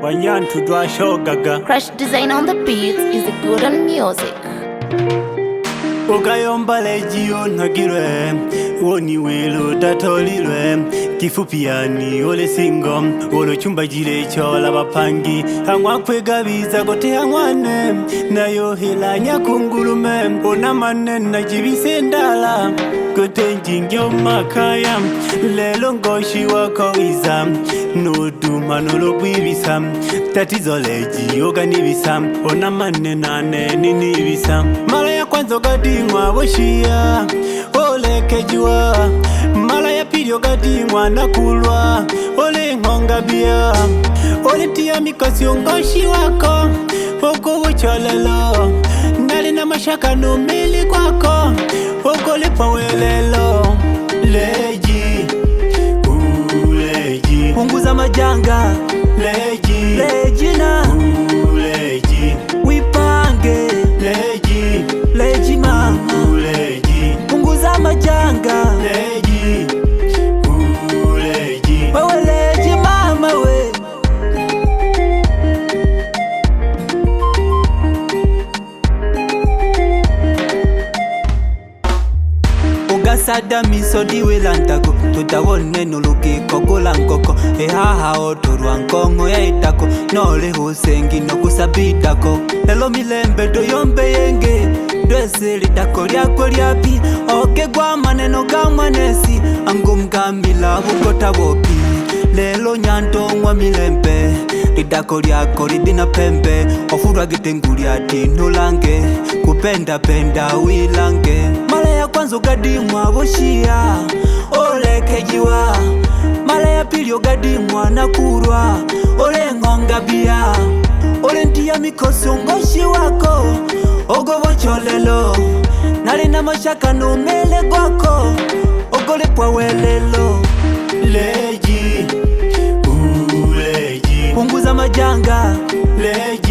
Wanyantu dwa show gaga. Crash Design on the beats is a good on music. Ukayomba lejio nagirwe, woni welo datolirwe. Kifupiani ole singo, olo chumba jile chola bapangi. Hangwa kwegabiza gote hangwane, nayo hila nyakungulume. Ona manena jibise ndala, gote njingyo makaya. Lelo ngoshi wako iza, nodu manolo bwibisa. Tatizo leji yoga nibisa, ona manena neni nibisa. Mala ya kwanza gadingwa boshia, ole kejua. Mala ya pili gadingwa nakulwa, ole ngonga bia. Ole tia mikosi ngoshi wako, oko wachalelo. Nali na mashaka numili kwako, oko lipa welelo. Leji, leji, punguza majanga. Leji, leji na leji, wipange. Leji, leji mama. Leji, punguza majanga. Leji, leji, wewe leji mama we. Ugasada misodi welantako, tutawone nuluki kogola nkoko. Ehaha otorwa nkongo ya itako, nole husengi no kusabitako. Lelo milembe doyombe yenge, dwese litako lyako lyapi. Oke gwa maneno gamwanesi, angu mkamila bukota wopi. Lelo nyanto ngwa milembe, lidako lyako lidina pembe. Ofurwa gitenguli ati nulange, kupenda penda wilange. Mala ya kwanza gadimwa boshia, ole kejiwa. Mala ya pili gadimwa nakurwa, ole ngonga bia. Ole ntia mikosi ngoshi wako, ogo bocholelo. Nali na mashaka numele gwako, ogo lipwa welelo. Leji, leji, punguza majanga. Leji,